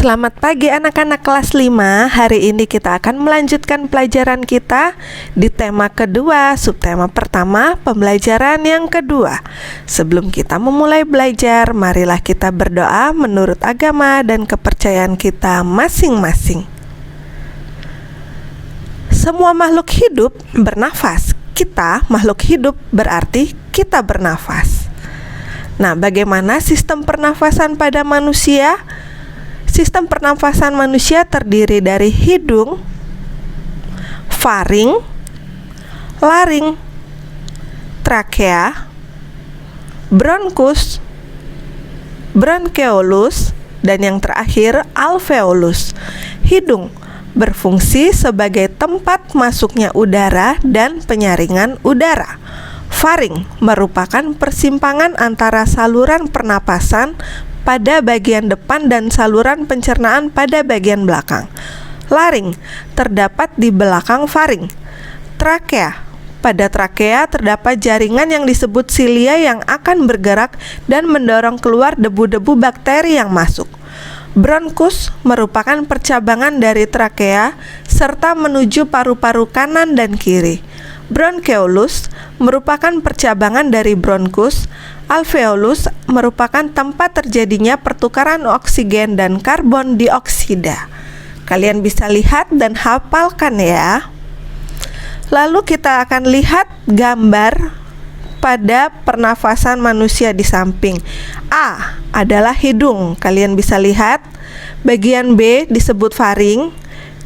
Selamat pagi anak-anak kelas 5. Hari ini kita akan melanjutkan pelajaran kita di tema kedua, subtema pertama, pembelajaran yang kedua. Sebelum kita memulai belajar, marilah kita berdoa menurut agama dan kepercayaan kita masing-masing. Semua makhluk hidup bernafas. Kita makhluk hidup berarti kita bernafas. Nah, bagaimana sistem pernafasan pada manusia? Sistem pernafasan manusia terdiri dari hidung, faring, laring, trakea, bronkus, bronkeolus, dan yang terakhir alveolus. Hidung berfungsi sebagai tempat masuknya udara dan penyaringan udara. Faring merupakan persimpangan antara saluran pernapasan pada bagian depan dan saluran pencernaan pada bagian belakang. Laring terdapat di belakang faring. Trakea, pada trakea terdapat jaringan yang disebut silia yang akan bergerak dan mendorong keluar debu-debu bakteri yang masuk. Bronkus merupakan percabangan dari trakea serta menuju paru-paru kanan dan kiri. Bronkeolus merupakan percabangan dari bronkus. Alveolus merupakan tempat terjadinya pertukaran oksigen dan karbon dioksida. Kalian bisa lihat dan hafalkan ya. Lalu kita akan lihat gambar pada pernafasan manusia di samping. A adalah hidung. Kalian bisa lihat. Bagian B disebut faring,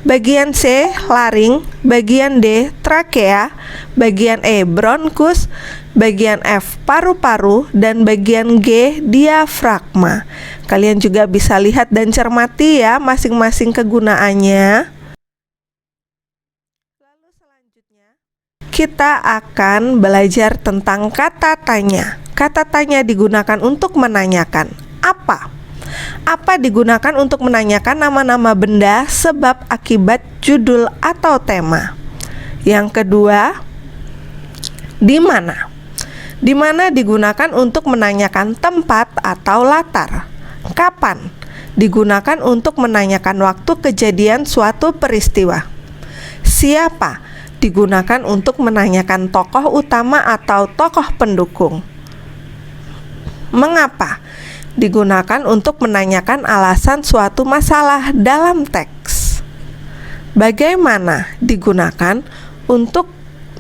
bagian C laring, bagian D trakea, bagian E bronkus, bagian F paru-paru, dan bagian G diafragma. Kalian juga bisa lihat dan cermati ya masing-masing kegunaannya. Lalu selanjutnya kita akan belajar tentang kata tanya. Kata tanya digunakan untuk menanyakan. Apa digunakan untuk menanyakan nama-nama benda, sebab, akibat, judul, atau tema. Yang kedua, di mana? Di mana digunakan untuk menanyakan tempat atau latar. Kapan? Digunakan untuk menanyakan waktu kejadian suatu peristiwa. Siapa? Digunakan untuk menanyakan tokoh utama atau tokoh pendukung. Mengapa? Digunakan untuk menanyakan alasan suatu masalah dalam teks. Bagaimana? Digunakan untuk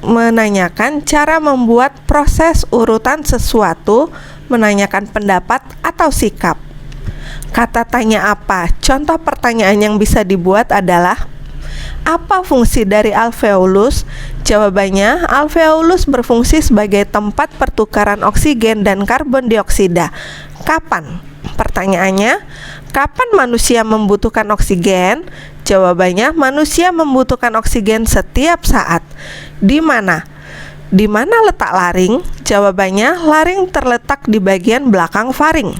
menanyakan cara membuat proses urutan sesuatu, menanyakan pendapat atau sikap. Kata tanya apa? Contoh pertanyaan yang bisa dibuat adalah: apa fungsi dari alveolus? Jawabannya, alveolus berfungsi sebagai tempat pertukaran oksigen dan karbon dioksida. Kapan? Pertanyaannya, kapan manusia membutuhkan oksigen? Jawabannya, manusia membutuhkan oksigen setiap saat. Di mana? Di mana letak laring? Jawabannya, laring terletak di bagian belakang faring.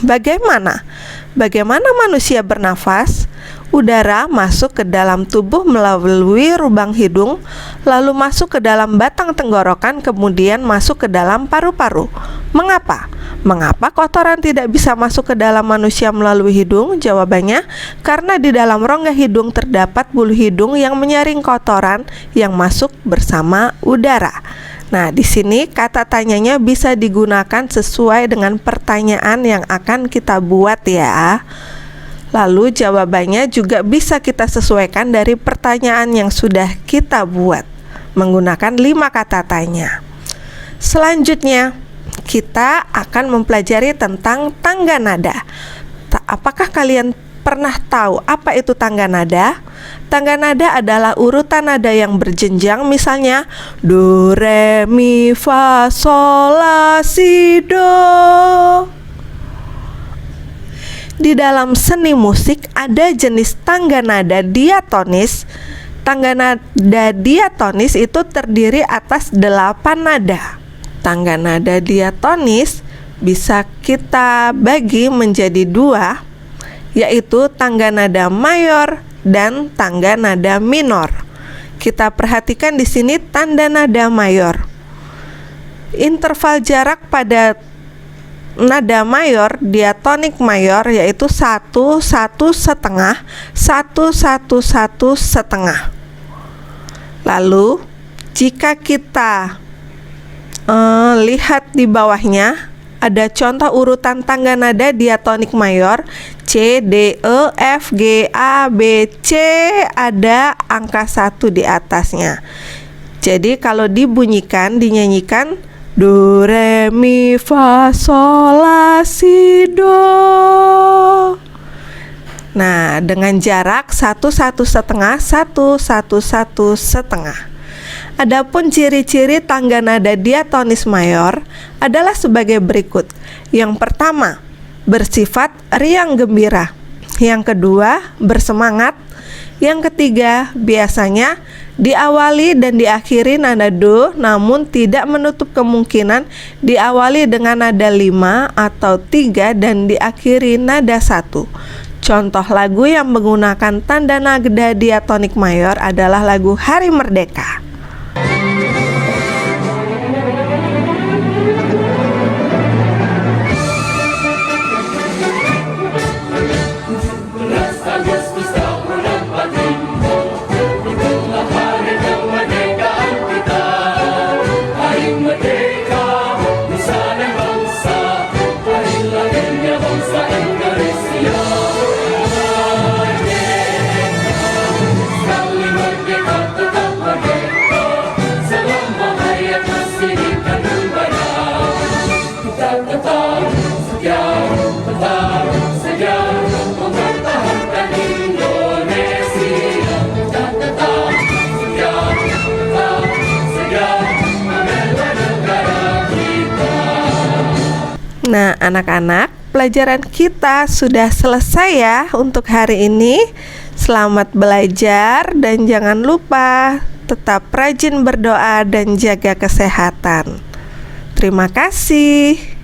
Bagaimana? Bagaimana manusia bernafas? Udara masuk ke dalam tubuh melalui lubang hidung, lalu masuk ke dalam batang tenggorokan, kemudian masuk ke dalam paru-paru. Mengapa? Mengapa kotoran tidak bisa masuk ke dalam manusia melalui hidung? Jawabannya, karena di dalam rongga hidung terdapat bulu hidung yang menyaring kotoran yang masuk bersama udara. Nah, di sini kata tanyanya bisa digunakan sesuai dengan pertanyaan yang akan kita buat ya. Lalu jawabannya juga bisa kita sesuaikan dari pertanyaan yang sudah kita buat menggunakan 5 kata tanya. Selanjutnya, kita akan mempelajari tentang tangga nada. Apakah kalian pernah tahu apa itu tangga nada? Tangga nada adalah urutan nada yang berjenjang, misalnya do, re, mi, fa, sol, la, si, do. Di dalam seni musik ada jenis tangga nada diatonis. Tangga nada diatonis itu terdiri atas 8 nada. Tangga nada diatonis bisa kita bagi menjadi 2, yaitu tangga nada mayor dan tangga nada minor. Kita perhatikan di sini tanda nada mayor. Interval jarak pada nada mayor, diatonik mayor, yaitu 1, 1 setengah, 1, 1, 1 setengah. Lalu jika kita lihat di bawahnya, ada contoh urutan tangga nada diatonik mayor, C, D, E, F, G, A, B, C, ada angka 1 di atasnya. Jadi kalau dinyanyikan do, re, mi, fa, sol, la, si, do. Nah, dengan jarak 1, 1 setengah, 1, 1, 1 setengah. Adapun ciri-ciri tangga nada diatonis mayor adalah sebagai berikut. Yang pertama, bersifat riang gembira. Yang kedua, bersemangat. Yang ketiga, biasanya diawali dan diakhiri nada do, namun tidak menutup kemungkinan diawali dengan nada 5 atau 3 dan diakhiri nada 1. Contoh lagu yang menggunakan tanda nada diatonik mayor adalah lagu Hari Merdeka. Nah, anak-anak, pelajaran kita sudah selesai ya untuk hari ini. Selamat belajar dan jangan lupa tetap rajin berdoa dan jaga kesehatan. Terima kasih.